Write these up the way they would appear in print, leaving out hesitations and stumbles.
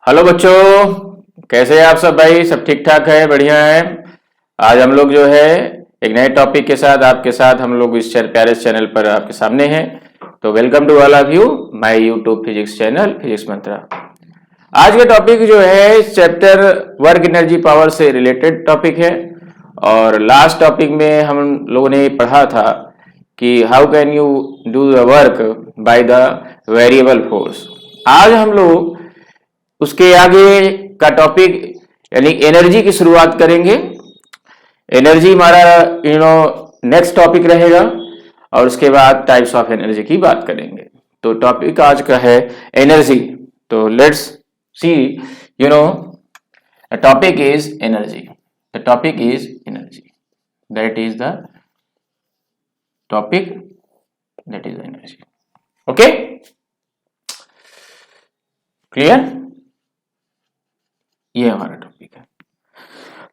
Hello बच्चों, कैसे हैं आप सब? भाई सब ठीक ठाक है, बढ़िया है। आज हम लोग जो है एक नए टॉपिक के साथ आपके साथ हम लोग इस प्यारे चैनल पर आपके सामने हैं। तो welcome to all of you my YouTube physics channel physics Mantra. आज का टॉपिक जो है चैप्टर वर्क एनर्जी पावर से रिलेटेड टॉपिक है। और लास्ट टॉपिक में हम लोगों ने पढ़ा था कि how can you do the work by the variable force. आज हम लोग उसके आगे का टॉपिक यानी एनर्जी की शुरुआत करेंगे। एनर्जी हमारा नेक्स्ट टॉपिक रहेगा और उसके बाद टाइप्स ऑफ एनर्जी की बात करेंगे। तो टॉपिक आज का है एनर्जी। तो let's see topic is energy. The topic is energy, that is the topic, that is energy. Okay, clear? ये हमारा टॉपिक है।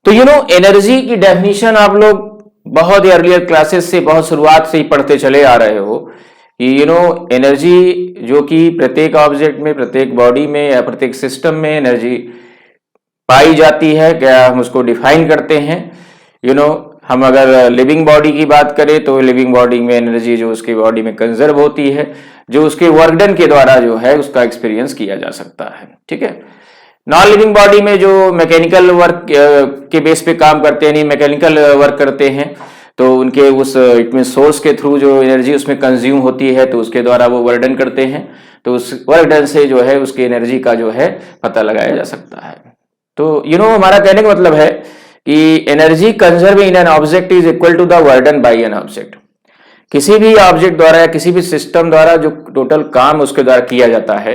तो एनर्जी की डेफिनेशन आप लोग बहुत अर्लियर क्लासेस से, बहुत शुरुआत से ही पढ़ते चले आ रहे हो कि एनर्जी जो कि प्रत्येक ऑब्जेक्ट में, प्रत्येक बॉडी में या प्रत्येक सिस्टम में एनर्जी पाई जाती है। क्या हम उसको डिफाइन करते हैं? हम अगर लिविंग बॉडी की बात करें तो लिविंग बॉडी में एनर्जी जो उसकी बॉडी में कंजर्व होती है, जो उसके वर्क डन के द्वारा जो है उसका एक्सपीरियंस किया जा सकता है। ठीक है। नॉन लिविंग बॉडी में जो मैकेनिकल वर्क के बेस पे काम करते हैं, नहीं मैकेनिकल वर्क करते हैं, तो उनके उस इट मीन सोर्स के थ्रू जो एनर्जी उसमें कंज्यूम होती है तो उसके द्वारा वो वर्क डन करते हैं। तो उस वर्क डन से जो है उसकी एनर्जी का जो है पता लगाया जा सकता है। तो हमारा कहने का मतलब है कि energy conserve in an object is equal to the work done by an object. किसी भी ऑब्जेक्ट द्वारा या किसी भी सिस्टम द्वारा जो टोटल काम उसके द्वारा किया जाता है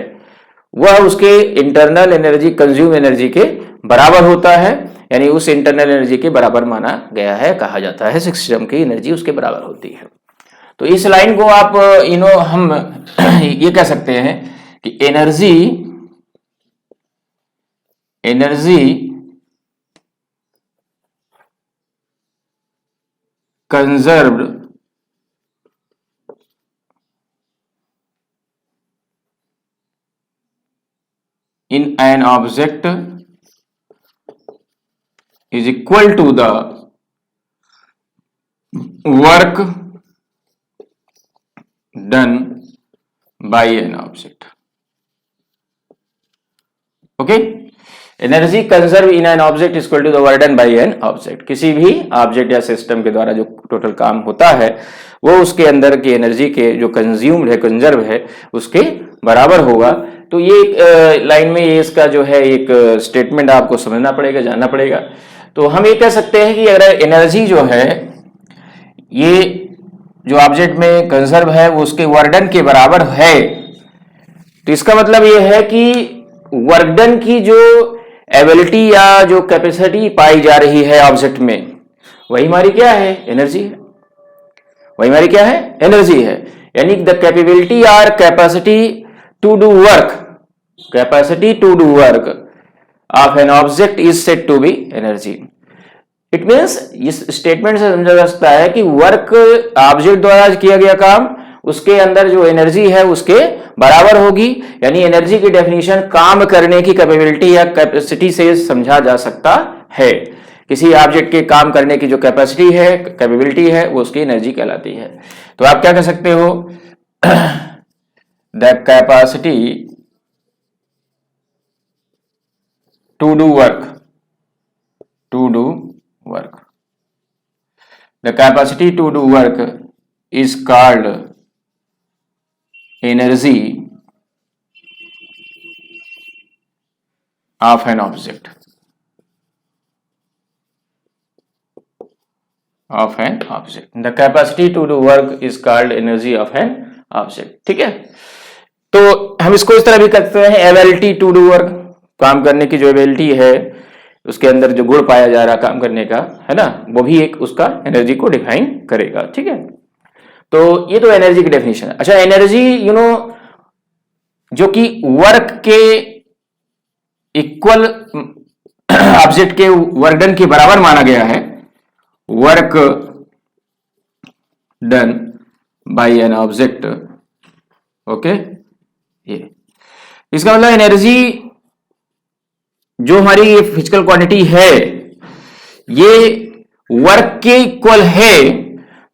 वह उसके इंटरनल एनर्जी, कंज्यूम एनर्जी के बराबर होता है। यानी उस इंटरनल एनर्जी के बराबर माना गया है, कहा जाता है सिस्टम की एनर्जी उसके बराबर होती है। तो इस लाइन को आप हम ये कह सकते हैं कि energy conserved in an object is equal to the work done by an object. Okay, energy conserve in an object is equal to the work done by an object. किसी भी ऑब्जेक्ट या सिस्टम के द्वारा जो total काम होता है वो उसके अंदर की एनर्जी के जो कंज्यूम्ड है, कंजर्व है, उसके बराबर होगा। तो ये लाइन में ये इसका जो है एक स्टेटमेंट आपको समझना पड़ेगा, जानना पड़ेगा। तो हम ये कह सकते हैं कि अगर एनर्जी जो है ये जो ऑब्जेक्ट में कंजर्व है वो उसके वर्क डन के बराबर है, तो इसका मतलब ये है कि वर्क डन की जो एबिलिटी या जो कैपेसिटी पाई जा रही है ऑब्जेक्ट में वही हमारी क्या है? एनर्जी है। वही हमारी क्या है? एनर्जी है। यानी द कैपेबिलिटी और capacity to do work, capacity to do work of an object is said to be energy. It means इस स्टेटमेंट से समझा जा सकता है कि वर्क ऑब्जेक्ट द्वारा किया गया काम उसके अंदर जो एनर्जी है उसके बराबर होगी। यानी एनर्जी की डेफिनेशन काम करने की कैपेबिलिटी या कैपेसिटी से समझा जा सकता है। किसी ऑब्जेक्ट के काम करने की जो कैपेसिटी है, कैपेबिलिटी है, वो उसकी एनर्जी कहलाती है। तो आप क्या कह सकते हो? The capacity to do work, to do work, the capacity to do work is called energy of an object, of an object. The capacity to do work is called energy of an object. ठीक है। तो हम इसको इस तरह भी कहते हैं एबिलिटी टू डू वर्क, काम करने की जो एबिलिटी है उसके अंदर जो गुण पाया जा रहा काम करने का है ना, वो भी एक उसका एनर्जी को डिफाइन करेगा। ठीक है। तो ये तो एनर्जी की डेफिनेशन है। अच्छा, एनर्जी जो कि वर्क के इक्वल ऑब्जेक्ट के वर्क डन के बराबर माना गया है, work done by an object. Okay, ये इसका मतलब एनर्जी जो हमारी ये फिजिकल क्वांटिटी है ये वर्क के इक्वल है,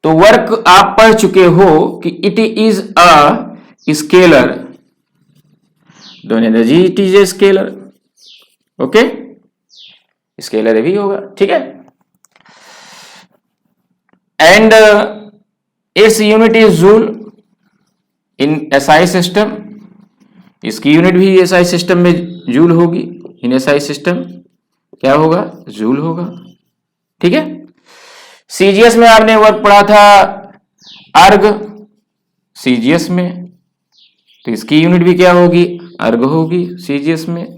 तो वर्क आप पढ़ चुके हो कि इट इज अ स्केलर, दोनों energy it is a scalar, okay, scalar भी होगा, ठीक है। And its unit is joule in SI system, इसकी यूनिट भी एसआई सिस्टम में जूल होगी, इन एसआई सिस्टम क्या होगा, जूल होगा, ठीक है। सीजीएस में आपने वर्क पढ़ा था अर्ग, सीजीएस में, तो इसकी यूनिट भी क्या होगी, अर्ग होगी सीजीएस में,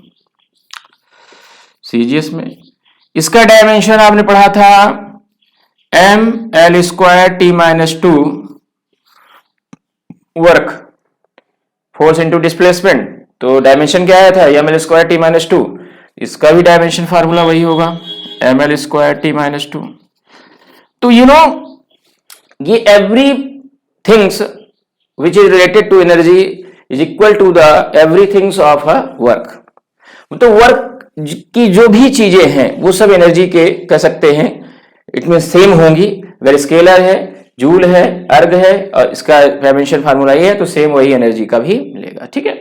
सीजीएस में। इसका डायमेंशन आपने पढ़ा था M L square T minus two work force into displacement, तो डायमेंशन क्या आया था M L square T minus two, इसका भी डायमेंशन फार्मूला वही होगा M L square T minus two. तो यू नो ये every things which is related to energy is equal to the every things of a work, तो work की जो भी चीजें हैं वो सब एनर्जी के कह सकते हैं, इट मीन सेम होंगी। अगर स्केलर है, जूल है, अर्ग है और इसका डायमेंशन फार्मूला ये है, तो सेम वही एनर्जी का भी मिलेगा, ठीक है।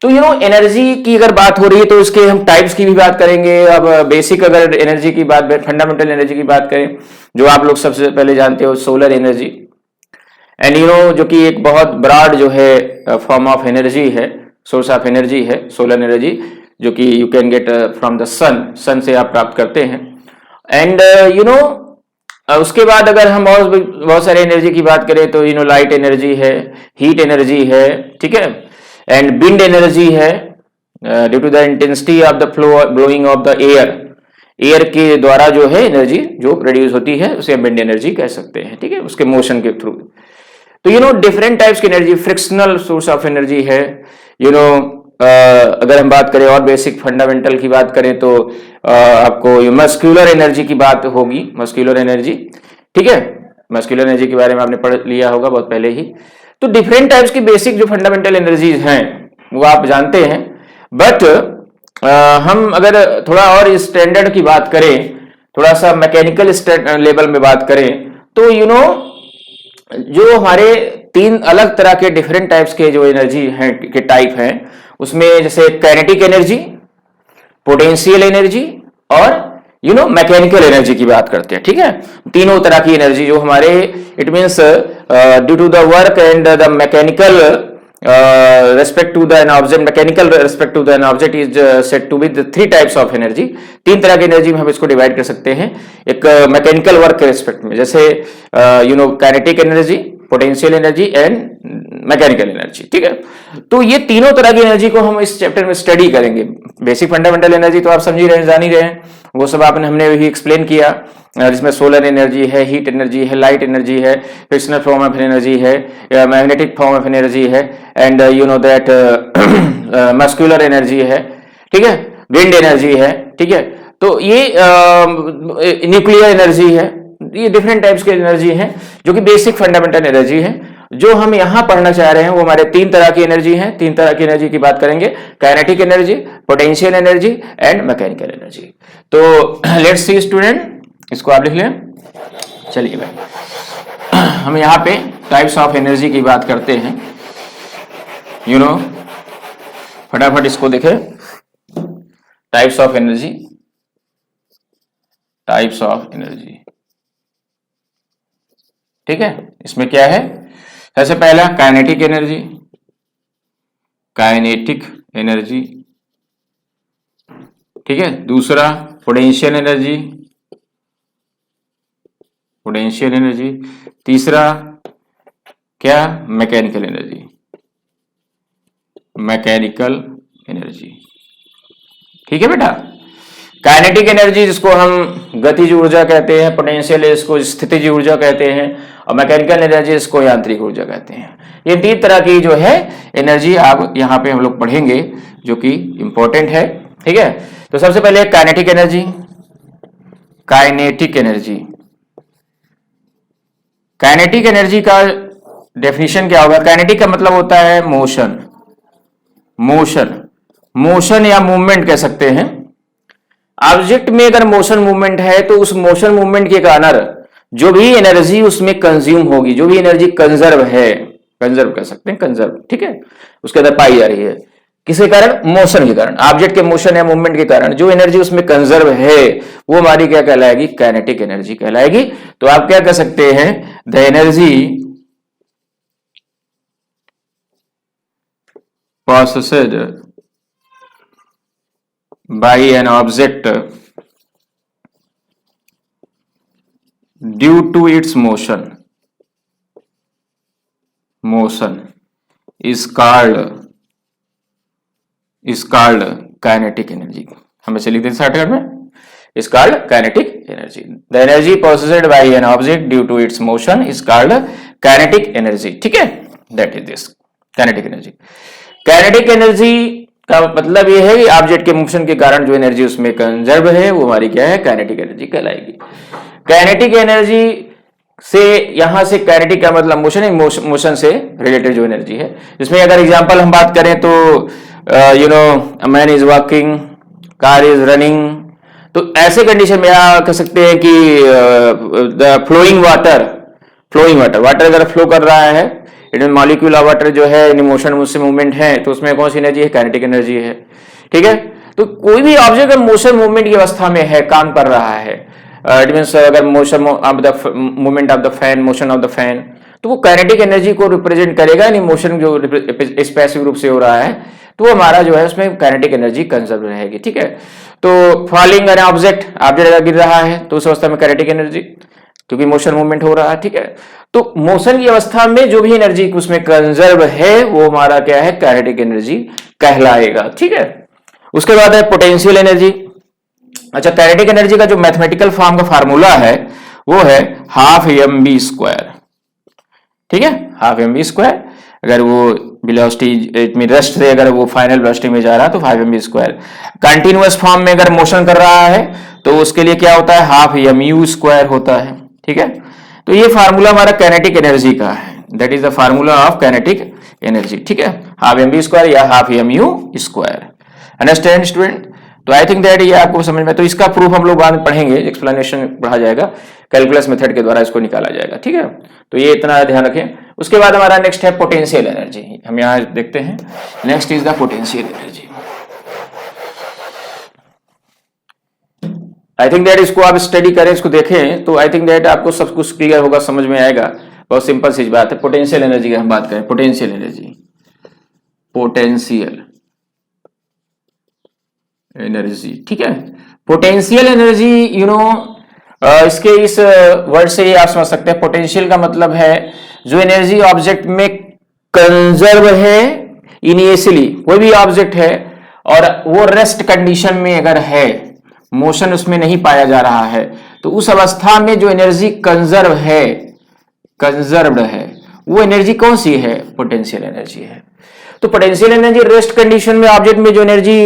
तो यू नो एनर्जी की अगर बात हो रही है तो इसके हम टाइप्स की भी बात करेंगे। अब बेसिक अगर एनर्जी की बात, फंडामेंटल एनर्जी की बात करें, जो आप लोग सबसे पहले जानते हो solar energy, and you know जो कि एक बहुत ब्रॉड जो है फॉर्म ऑफ एनर्जी है, सोर्स ऑफ एनर्जी है सोलर एनर्जी, जो कि you can get from the sun से आप प्राप्त करते हैं। एंड यू नो उसके बाद अगर हम बहुत सारे एनर्जी की बात करें तो यू नो लाइट एनर्जी है, हीट एनर्जी है, ठीक है, एंड विंड एनर्जी है due to the intensity of the flow blowing of the air के द्वारा जो है एनर्जी जो प्रोड्यूस होती है उसे विंड एनर्जी कह सकते हैं, ठीक है, उसके मोशन के थ्रू। तो यू नो डिफरेंट टाइप्स की energy, frictional source of energy है, यू नो अगर हम बात करें और बेसिक फंडामेंटल की बात करें तो आपको मस्कुलर एनर्जी की बात होगी, मस्कुलर एनर्जी, ठीक है, मस्कुलर एनर्जी के बारे में आपने पढ़ लिया होगा बहुत पहले ही। तो डिफरेंट टाइप्स की बेसिक जो फंडामेंटल एनर्जीज हैं वो आप जानते हैं, बट हम अगर थोड़ा और स्टैंडर्ड की बात करें, थोड़ा सा मैकेनिकल लेवल में बात करें, तो यू नो जो हमारे तीन अलग तरह के डिफरेंट टाइप्स के जो एनर्जी हैं के टाइप हैं, उसमें जैसे काइनेटिक एनर्जी, पोटेंशियल एनर्जी और यू नो मैकेनिकल एनर्जी की बात करते हैं, ठीक है। तीनों तरह की एनर्जी जो हमारे it means due to the work and the mechanical respect to the an object, mechanical respect to the an object is said to be the three types of energy। तीन तरह की एनर्जी में हम इसको divide कर सकते हैं एक मैकेनिकल वर्क के रेस्पेक्ट में, जैसे you know kinetic energy, potential energy and mechanical energy, ठीक है। तो ये तीनों तरह की एनर्जी को हम इस चैप्टर में स्टडी करेंगे। बेसिक फंडामेंटल एनर्जी तो आप समझ ही रहे हैं, जान ही रहे हैं, वो सब आपने हमने भी एक्सप्लेन किया, जिसमें सोलर एनर्जी है, हीट एनर्जी है, लाइट एनर्जी है, फ्रिक्शनल फॉर्म ऑफ एनर्जी है, मैग्नेटिक फॉर्म ऑफ एनर्जी है, and you know that muscular energy है, ठीक है, विंड एनर्जी है, ठीक है। तो ये न्यूक्लियर एनर्जी है, ये डिफरेंट टाइप्स की एनर्जी है जो कि बेसिक फंडामेंटल एनर्जी है। जो हम यहां पढ़ना चाह रहे हैं वो हमारे तीन तरह की एनर्जी है। तीन तरह की एनर्जी की बात करेंगे, kinetic energy, potential energy and mechanical energy. तो लेट्स सी स्टूडेंट, इसको आप लिख लें। चलिए भाई हम यहाँ पे टाइप्स ऑफ एनर्जी की बात करते हैं, यू नो फटाफट इसको देखें। Types of energy, types of energy, ठीक है। इसमें क्या है, सबसे पहला काइनेटिक एनर्जी, काइनेटिक एनर्जी, ठीक है। दूसरा पोटेंशियल एनर्जी, पोटेंशियल एनर्जी। तीसरा क्या, मैकेनिकल एनर्जी, मैकेनिकल एनर्जी, ठीक है बेटा। काइनेटिक एनर्जी जिसको हम गतिज ऊर्जा कहते हैं, पोटेंशियल इसको स्थितिज ऊर्जा कहते हैं, और मैकेनिकल एनर्जी इसको यांत्रिक ऊर्जा कहते हैं। ये तीन तरह की जो है एनर्जी आप यहाँ पे हम लोग पढ़ेंगे जो कि इंपॉर्टेंट है, ठीक है। तो सबसे पहले kinetic energy, kinetic energy. Kinetic energy का डेफिनेशन क्या होगा, काइनेटिक का मतलब होता है मोशन, मोशन, मोशन या मूवमेंट कह सकते हैं, ऑब्जेक्ट में अगर मोशन मूवमेंट है तो उस मोशन मूवमेंट के कारण जो भी एनर्जी उसमें कंज्यूम होगी, जो भी एनर्जी कंजर्व है, कंजर्व कह सकते हैं, कंजर्व, ठीक है, उसके अंदर पाई जा रही है, किसके कारण? मोशन के कारण, ऑब्जेक्ट के मोशन या मूवमेंट के कारण जो एनर्जी उसमें कंजर्व है वो हमारी क्या कहलाएगी? काइनेटिक एनर्जी कहलाएगी। तो आप क्या कह सकते हैं? The energy possessed by an object due to its motion is called kinetic energy। हम इसे लिख देते शॉर्टकट में, is called kinetic energy। The energy possessed by an object due to its motion is called kinetic energy। ठीक है, that is this kinetic energy। Kinetic energy का मतलब यह है कि ऑब्जेक्ट के मोशन के कारण जो एनर्जी उसमें कंजर्व है वो हमारी क्या है? काइनेटिक एनर्जी कहलाएगी। काइनेटिक एनर्जी से यहां से काइनेटिक का मतलब मोशन से रिलेटेड जो एनर्जी है, इसमें अगर एग्जांपल हम बात करें तो man is walking, car is running, तो ऐसे कंडीशन में आप कह सकते हैं कि द फ्लोइंग वाटर अगर फ्लो कर रहा है, इनमें मॉलिक्यूल ऑफ वाटर जो है इन मोशन उससे मूवमेंट है, तो उसमें कौन सी एनर्जी है? काइनेटिक एनर्जी है। ठीक है, तो कोई भी ऑब्जेक्ट अगर मोशन मूवमेंट की अवस्था में है, काम कर रहा है, इट मींस अगर motion of the movement of the fan, motion of the fan, तो वो काइनेटिक एनर्जी को रिप्रेजेंट करेगा। यानी मोशन जो स्पेसिफिक रूप से हो रहा है तो वो हमारा जो है उसमें काइनेटिक एनर्जी कंजर्व रहेगी। ठीक है, तो फॉलिंग एन ऑब्जेक्ट अगर गिर रहा है तो उस अवस्था में काइनेटिक एनर्जी, क्योंकि मोशन मूवमेंट हो रहा है। ठीक है, तो मोशन की अवस्था में जो भी एनर्जी उसमें कंजर्व है वो हमारा क्या है? काइनेटिक एनर्जी कहलाएगा। ठीक है, उसके बाद है पोटेंशियल एनर्जी। अच्छा, काइनेटिक एनर्जी का जो मैथमेटिकल फॉर्म का फार्मूला है वो है हाफ एम बी स्क्वायर। ठीक है, हाफ एम बी स्क्वायर, अगर वो वेलोसिटी रेस्ट से अगर वो फाइनल वेलोसिटी में जा रहा है तो 5 mv स्क्वायर। कंटिन्यूअस फॉर्म में अगर मोशन कर रहा है तो उसके लिए क्या होता है? हाफ एम यू स्क्वायर होता है। ठीक है, तो ये फार्मूला हमारा काइनेटिक एनर्जी का है, that is the formula of kinetic energy. ठीक है, हाफ एम बी स्क्वायर या half M U square. Understand student? तो आई थिंक दैट ये आपको समझ में, तो इसका प्रूफ हम लोग बाद में पढ़ेंगे, एक्सप्लेनेशन पढ़ा जाएगा, कैलकुलस मेथड के द्वारा इसको निकाला जाएगा। ठीक है, तो ये इतना ध्यान रखें। उसके बाद हमारा नेक्स्ट है पोटेंशियल एनर्जी। हम यहां देखते हैं, next is the potential energy. I think that इसको आप स्टडी करें, इसको देखें तो आई थिंक दैट आपको सब कुछ क्लियर होगा, समझ में आएगा। बहुत सिंपल सी बात है। पोटेंशियल एनर्जी की हम बात करें, पोटेंशियल एनर्जी, पोटेंशियल एनर्जी। ठीक है, पोटेंशियल एनर्जी इसके इस वर्ड से ही आप समझ सकते हैं, पोटेंशियल का मतलब है जो एनर्जी ऑब्जेक्ट में कंजर्व है इनिशियली, कोई भी ऑब्जेक्ट है और वो रेस्ट कंडीशन में अगर है, मोशन उसमें नहीं पाया जा रहा है, तो उस अवस्था में जो एनर्जी कंजर्व्ड है वो एनर्जी कौन सी है? पोटेंशियल एनर्जी है। तो पोटेंशियल एनर्जी रेस्ट कंडीशन में ऑब्जेक्ट में जो एनर्जी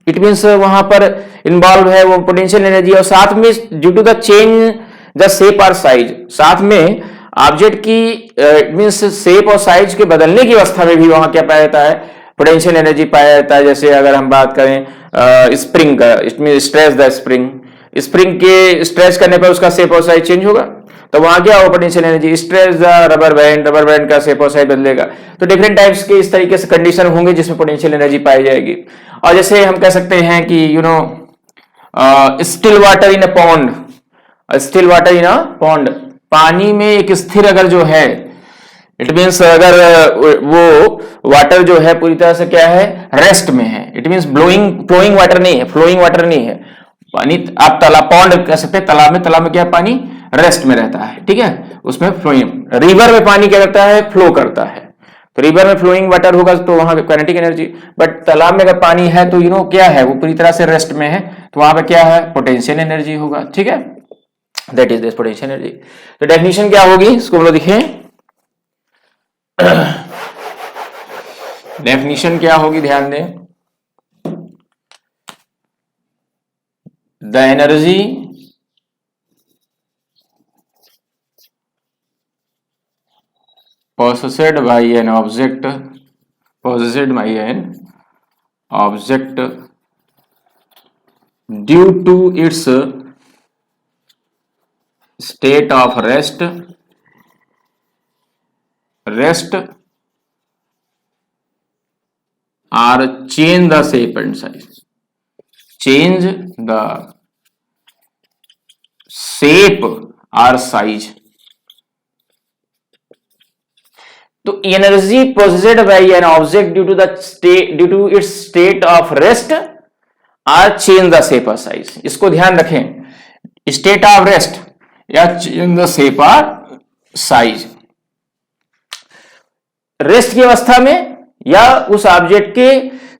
इट मींस वहां पर इन्वॉल्व है वो पोटेंशियल एनर्जी, और साथ में due to the change the shape और साइज, साथ में ऑब्जेक्ट की इट मींस शेप और साइज के बदलने की अवस्था में भी वहां क्या पाया जाता है? पोटेंशियल एनर्जी पाया जाता है। जैसे अगर हम बात करें स्प्रिंग का, इसमें स्ट्रेच द स्प्रिंग के स्ट्रेच करने पर उसका शेप और साइज चेंज होगा, तो वहां क्या होगा? Potential energy. Stretch the rubber band का शेप और साइज बदलेगा। तो डिफरेंट टाइप्स के इस तरीके से कंडीशन होंगे जिसमें पोटेंशियल एनर्जी पाई जाएगी। और जैसे हम कह सकते हैं कि still water in a pond, पानी में एक स्थिर अगर जो है, इट मीन्स अगर वो वाटर जो है पूरी तरह से क्या है? रेस्ट में है। इट मीन्स फ्लोइंग वाटर नहीं है पानी। आप तालाब, पॉन्ड कह सकते हैं तालाब में क्या है? पानी रेस्ट में रहता है। ठीक है, उसमें फ्लोइंग। रिवर में पानी क्या करता है? फ्लो करता है। तो रिवर में फ्लोइंग वाटर होगा तो वहां पे काइनेटिक एनर्जी, बट तालाब में अगर पानी है तो क्या है? वो पूरी तरह से रेस्ट में है, तो वहां पे क्या है? पोटेंशियल एनर्जी होगा। ठीक है, that is this potential energy. तो डेफिनेशन क्या होगी इसको हम लोग देखें। डेफिनेशन क्या होगी, ध्यान दें। The energy possessed by an object due to its state of rest or change the shape and size, change the shape or size. तो energy possessed by an object due to its state of rest or change the shape or size. इसको ध्यान रखें, state of rest या change the shape or size. Rest की अवस्था में या उस ऑब्जेक्ट के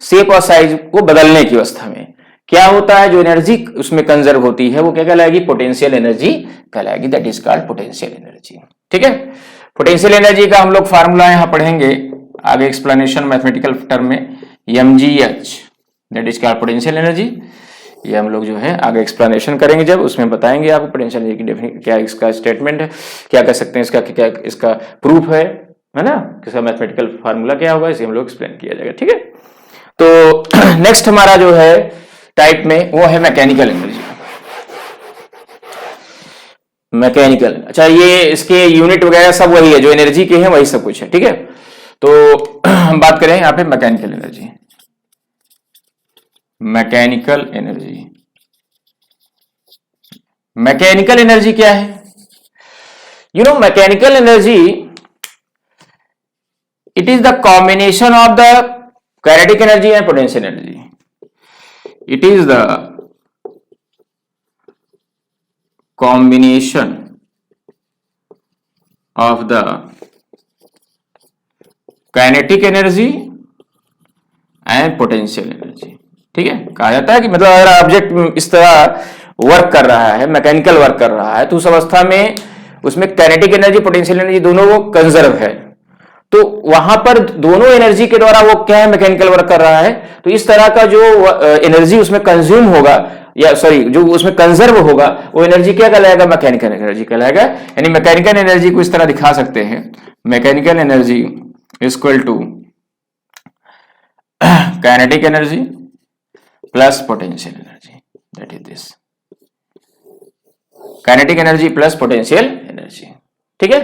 शेप और साइज को बदलने की अवस्था में क्या होता है, जो एनर्जी उसमें कंजर्व होती है वो क्या कहलाएगी, पोटेंशियल एनर्जी कहलाएगी, that is called potential energy. ठीक है, पोटेंशियल एनर्जी का हम लोग फार्मूला यहां पढ़ेंगे आगे एक्सप्लेनेशन मैथमेटिकल टर्म में, mgh that is called potential energy. ये हम लोग जो है आगे एक्सप्लेनेशन करेंगे, जब उसमें बताएंगे आपको पोटेंशियल एनर्जी की डेफिनेशन क्या, इसका स्टेटमेंट है, क्या कह सकते हैं, इसका क्या इसका प्रूफ है ना, किसका मैथमेटिकल फार्मूला क्या होगा, इसे हम लोग एक्सप्लेन किया जाएगा। ठीक है, तो नेक्स्ट हमारा जो है टाइप में वो है मैकेनिकल एनर्जी। मैकेनिकल, अच्छा ये इसके यूनिट वगैरह सब वही है जो एनर्जी के हैं, वही सब कुछ है। ठीक है, तो हम बात करें यहां पे mechanical energy. Mechanical energy, mechanical energy क्या है, mechanical energy it is the combination of the kinetic energy and potential energy. It is the combination of the kinetic energy and potential energy. ठीक है, कहा जाता है कि मतलब अगर ऑब्जेक्ट इस तरह वर्क कर रहा है, मैकेनिकल वर्क कर रहा है, तो उस अवस्था में उसमें काइनेटिक एनर्जी, पोटेंशियल एनर्जी दोनों वो कंजर्व है, तो वहां पर दोनों एनर्जी के द्वारा वो क्या है, मैकेनिकल वर्क कर रहा है। तो इस तरह का जो एनर्जी उसमें कंज्यूम होगा या सॉरी जो उसमें कंजर्व होगा वो एनर्जी क्या कहलाएगा, मैकेनिकल एनर्जी कहलाएगा। यानी मैकेनिकल एनर्जी को इस तरह दिखा सकते हैं, mechanical energy equal to kinetic energy plus potential energy, that is this, kinetic energy plus potential energy. ठीक है,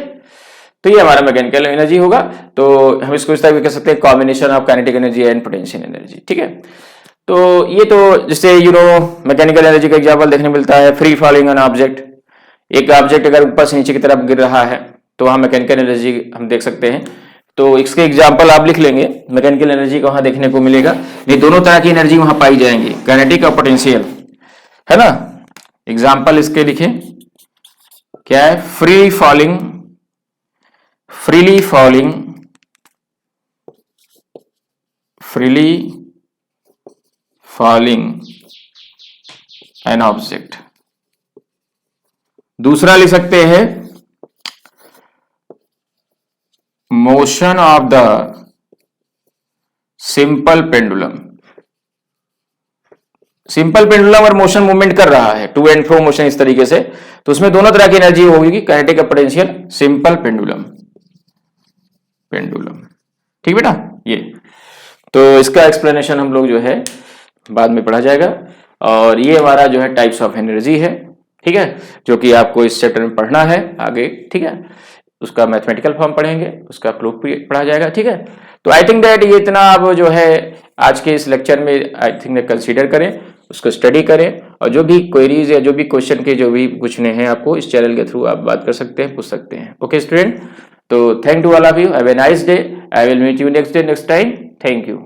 तो ये हमारा मैकेनिकल एनर्जी होगा। तो हम इसको इस तरह भी कह सकते हैं, combination of kinetic energy and potential energy. ठीक है, तो ये तो जैसे मैकेनिकल एनर्जी का एग्जांपल देखने मिलता है, फ्री फॉलिंग ऑन ऑब्जेक्ट, एक ऑब्जेक्ट अगर ऊपर से नीचे की तरफ गिर रहा है तो वहां मैकेनिकल एनर्जी हम देख सकते हैं। तो इसके एग्जाम्पल आप लिख लेंगे, मैकेनिकल एनर्जी का वहां देखने को मिलेगा, ये दोनों तरह की एनर्जी वहां पाई जाएंगी, काइनेटिक और पोटेंशियल, है ना। एग्जाम्पल इसके लिखे, क्या है, फ्रीली फॉलिंग एन ऑब्जेक्ट। दूसरा लिख सकते हैं, motion of the simple pendulum. Simple pendulum और मोशन मूवमेंट कर रहा है, टू एंड फ्रो मोशन इस तरीके से, तो उसमें दोनों तरह की एनर्जी होगी, काइनेटिक और पोटेंशियल। सिंपल पेंडुलम, ठीक बेटा, ये तो इसका एक्सप्लेनेशन हम लोग जो है बाद में पढ़ा जाएगा। और ये हमारा जो है टाइप्स ऑफ एनर्जी है, ठीक है, जो कि आपको इस चैप्टर में पढ़ना है आगे। ठीक है, उसका मैथमेटिकल फॉर्म पढ़ेंगे, उसका प्रूफ पढ़ा जाएगा। ठीक है, तो आई थिंक दैट ये इतना आप जो है आज के इस लेक्चर में आई थिंक कंसीडर करें, उसको स्टडी करें, और जो भी क्वेरीज या जो भी क्वेश्चन के जो भी पूछने हैं आपको इस चैनल के थ्रू आप बात कर सकते हैं, पूछ सकते हैं। ओके स्टूडेंट, तो thank to all of you, have a nice day, I will meet you next day next time, thank you.